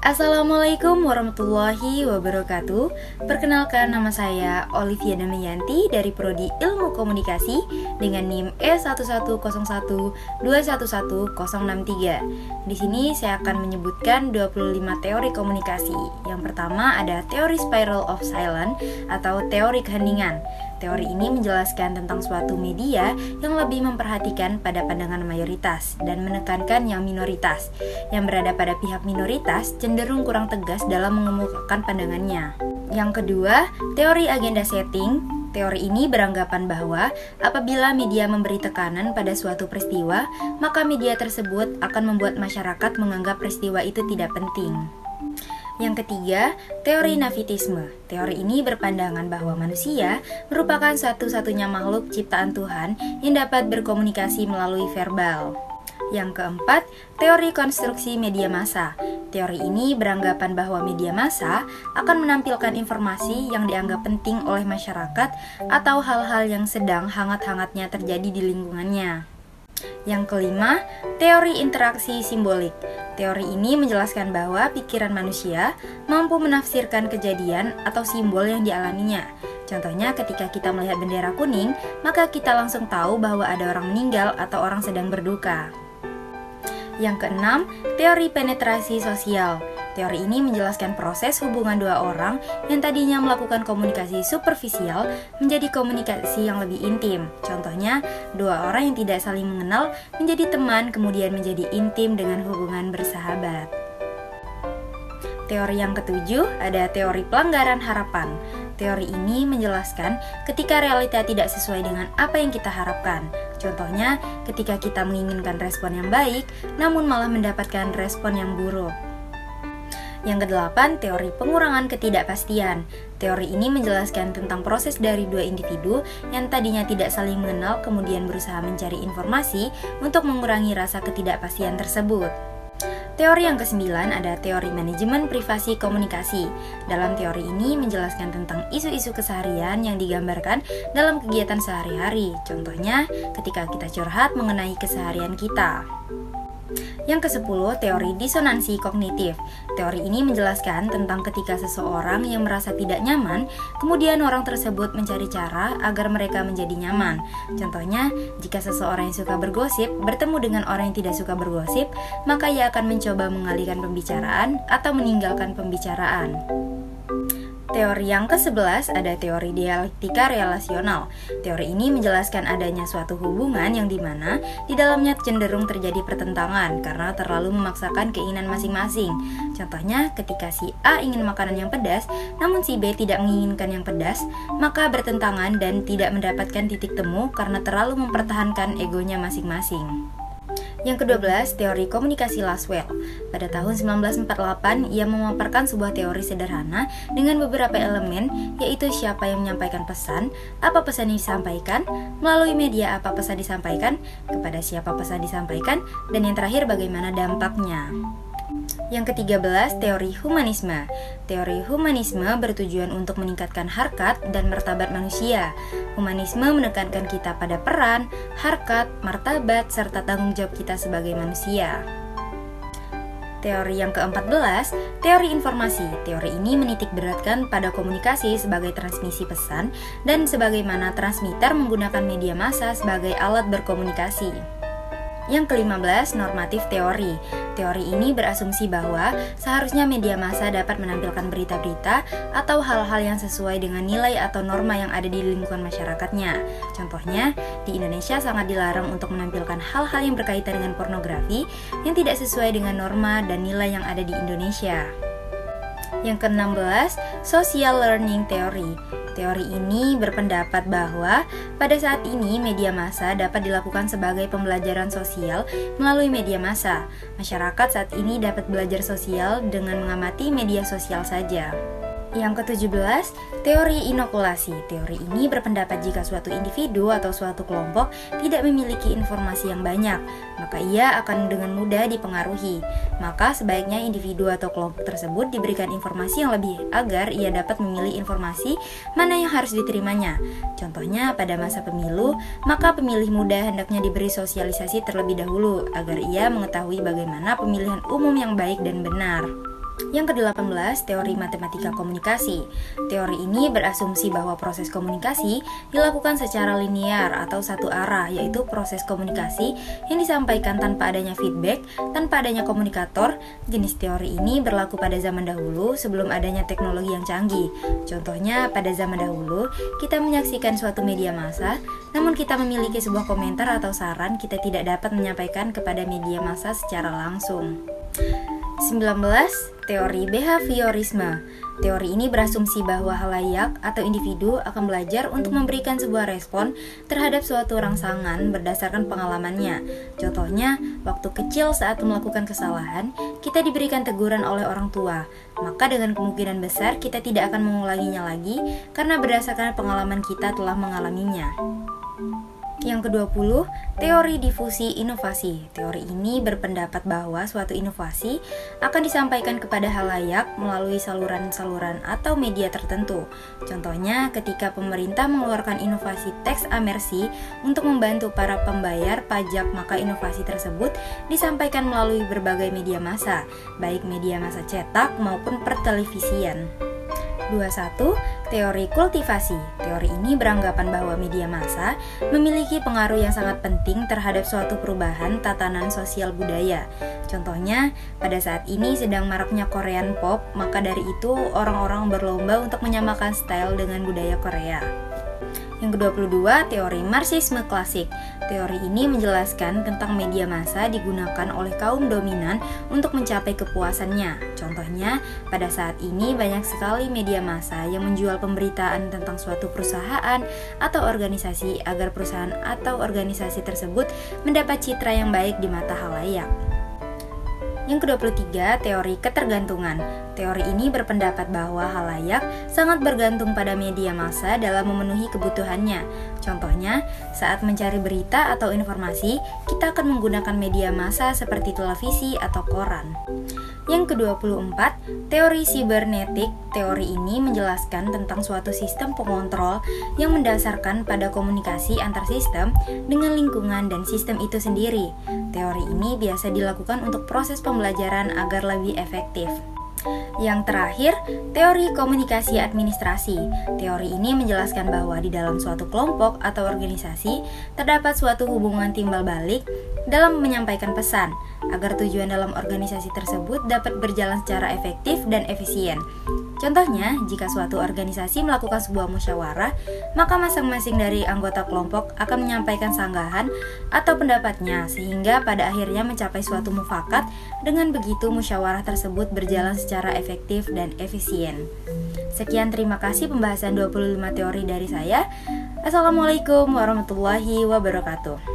Assalamualaikum warahmatullahi wabarakatuh. Perkenalkan, nama saya Olivia Damayanti dari Prodi Ilmu Komunikasi dengan NIM E11012110063. Di sini saya akan menyebutkan 25 teori komunikasi. Yang pertama ada teori spiral of silence atau teori keheningan. Teori ini menjelaskan tentang suatu media yang lebih memperhatikan pada pandangan mayoritas dan menekankan yang minoritas. Yang berada pada pihak minoritas cenderung kurang tegas dalam mengemukakan pandangannya. Yang kedua, teori agenda setting. Teori ini beranggapan bahwa apabila media memberi tekanan pada suatu peristiwa, maka media tersebut akan membuat masyarakat menganggap peristiwa itu tidak penting. Yang ketiga, teori navitisme. Teori ini berpandangan bahwa manusia merupakan satu-satunya makhluk ciptaan Tuhan yang dapat berkomunikasi melalui verbal. Yang keempat, teori konstruksi media massa. Teori ini beranggapan bahwa media massa akan menampilkan informasi yang dianggap penting oleh masyarakat atau hal-hal yang sedang hangat-hangatnya terjadi di lingkungannya. Yang kelima, teori interaksi simbolik. Teori ini menjelaskan bahwa pikiran manusia mampu menafsirkan kejadian atau simbol yang dialaminya. Contohnya ketika kita melihat bendera kuning, maka kita langsung tahu bahwa ada orang meninggal atau orang sedang berduka. Yang keenam, teori penetrasi sosial. Teori ini menjelaskan proses hubungan dua orang yang tadinya melakukan komunikasi superficial menjadi komunikasi yang lebih intim. Contohnya, dua orang yang tidak saling mengenal menjadi teman, kemudian menjadi intim dengan hubungan bersahabat. Teori yang ketujuh ada teori pelanggaran harapan. Teori ini menjelaskan ketika realita tidak sesuai dengan apa yang kita harapkan. Contohnya, ketika kita menginginkan respon yang baik, namun malah mendapatkan respon yang buruk. Yang kedelapan, teori pengurangan ketidakpastian. Teori ini menjelaskan tentang proses dari dua individu yang tadinya tidak saling mengenal kemudian berusaha mencari informasi untuk mengurangi rasa ketidakpastian tersebut. Teori yang kesembilan ada teori manajemen privasi komunikasi. Dalam teori ini menjelaskan tentang isu-isu keseharian yang digambarkan dalam kegiatan sehari-hari. Contohnya, ketika kita curhat mengenai keseharian kita. Yang ke-10, teori disonansi kognitif. Teori ini menjelaskan tentang ketika seseorang yang merasa tidak nyaman, kemudian orang tersebut mencari cara agar mereka menjadi nyaman. Contohnya, jika seseorang yang suka bergosip bertemu dengan orang yang tidak suka bergosip, maka ia akan mencoba mengalihkan pembicaraan atau meninggalkan pembicaraan. Teori yang ke-11 ada teori dialektika relasional. Teori ini menjelaskan adanya suatu hubungan yang dimana di dalamnya cenderung terjadi pertentangan karena terlalu memaksakan keinginan masing-masing. Contohnya, ketika si A ingin makanan yang pedas, namun si B tidak menginginkan yang pedas, maka bertentangan dan tidak mendapatkan titik temu karena terlalu mempertahankan egonya masing-masing. Yang ke-12, teori komunikasi Laswell. Pada tahun 1948, ia memaparkan sebuah teori sederhana dengan beberapa elemen, yaitu siapa yang menyampaikan pesan, apa pesan yang disampaikan, melalui media apa pesan disampaikan, kepada siapa pesan disampaikan, dan yang terakhir bagaimana dampaknya. Yang ke-13, teori humanisme. Teori humanisme bertujuan untuk meningkatkan harkat dan martabat manusia. Humanisme menekankan kita pada peran, harkat, martabat, serta tanggung jawab kita sebagai manusia. Teori yang ke-14, teori informasi. Teori ini menitik beratkan pada komunikasi sebagai transmisi pesan dan sebagaimana transmitter menggunakan media massa sebagai alat berkomunikasi. Yang ke-15, normatif teori. Teori ini berasumsi bahwa seharusnya media massa dapat menampilkan berita-berita atau hal-hal yang sesuai dengan nilai atau norma yang ada di lingkungan masyarakatnya. Contohnya, di Indonesia sangat dilarang untuk menampilkan hal-hal yang berkaitan dengan pornografi yang tidak sesuai dengan norma dan nilai yang ada di Indonesia. Yang ke-16, social learning theory. Teori ini berpendapat bahwa pada saat ini media massa dapat dilakukan sebagai pembelajaran sosial melalui media massa. Masyarakat saat ini dapat belajar sosial dengan mengamati media sosial saja. Yang ke-17, teori inokulasi. Teori ini berpendapat jika suatu individu atau suatu kelompok tidak memiliki informasi yang banyak, maka ia akan dengan mudah dipengaruhi. Maka sebaiknya individu atau kelompok tersebut diberikan informasi yang lebih agar ia dapat memilih informasi mana yang harus diterimanya. Contohnya pada masa pemilu, maka pemilih muda hendaknya diberi sosialisasi terlebih dahulu agar ia mengetahui bagaimana pemilihan umum yang baik dan benar. Yang ke-18, teori matematika komunikasi. Teori ini berasumsi bahwa proses komunikasi dilakukan secara linear atau satu arah, yaitu proses komunikasi yang disampaikan tanpa adanya feedback, tanpa adanya komunikator. Jenis teori ini berlaku pada zaman dahulu sebelum adanya teknologi yang canggih. Contohnya, pada zaman dahulu, kita menyaksikan suatu media massa, namun kita memiliki sebuah komentar atau saran, kita tidak dapat menyampaikan kepada media massa secara langsung. 19. Teori behaviorisme. Teori ini berasumsi bahwa halayak atau individu akan belajar untuk memberikan sebuah respon terhadap suatu rangsangan berdasarkan pengalamannya. Contohnya, waktu kecil saat melakukan kesalahan, kita diberikan teguran oleh orang tua. Maka dengan kemungkinan besar kita tidak akan mengulanginya lagi karena berdasarkan pengalaman kita telah mengalaminya. Yang ke-20, teori difusi inovasi. Teori ini berpendapat bahwa suatu inovasi akan disampaikan kepada halayak melalui saluran-saluran atau media tertentu. Contohnya, ketika pemerintah mengeluarkan inovasi teks amersi untuk membantu para pembayar pajak, maka inovasi tersebut disampaikan melalui berbagai media massa, baik media massa cetak maupun pertelevisian. 21. Teori kultivasi. Teori ini beranggapan bahwa media massa memiliki pengaruh yang sangat penting terhadap suatu perubahan tatanan sosial budaya. Contohnya, pada saat ini sedang maraknya Korean pop, maka dari itu orang-orang berlomba untuk menyamakan style dengan budaya Korea. Yang ke-22, teori Marxisme klasik. Teori ini menjelaskan tentang media massa digunakan oleh kaum dominan untuk mencapai kepuasannya. Contohnya, pada saat ini banyak sekali media massa yang menjual pemberitaan tentang suatu perusahaan atau organisasi agar perusahaan atau organisasi tersebut mendapat citra yang baik di mata halayak. Yang ke-23, teori ketergantungan. Teori ini berpendapat bahwa halayak sangat bergantung pada media massa dalam memenuhi kebutuhannya. Contohnya, saat mencari berita atau informasi, kita akan menggunakan media massa seperti televisi atau koran. Yang ke-24, teori sibernetik. Teori ini menjelaskan tentang suatu sistem pengontrol yang mendasarkan pada komunikasi antar sistem dengan lingkungan dan sistem itu sendiri. Teori ini biasa dilakukan untuk proses pembelajaran agar lebih efektif. Yang terakhir, teori komunikasi administrasi. Teori ini menjelaskan bahwa di dalam suatu kelompok atau organisasi terdapat suatu hubungan timbal balik dalam menyampaikan pesan agar tujuan dalam organisasi tersebut dapat berjalan secara efektif dan efisien. Contohnya, jika suatu organisasi melakukan sebuah musyawarah, maka masing-masing dari anggota kelompok akan menyampaikan sanggahan atau pendapatnya sehingga pada akhirnya mencapai suatu mufakat. Dengan begitu musyawarah tersebut berjalan secara efektif dan efisien. Sekian, terima kasih pembahasan 25 teori dari saya. Assalamualaikum warahmatullahi wabarakatuh.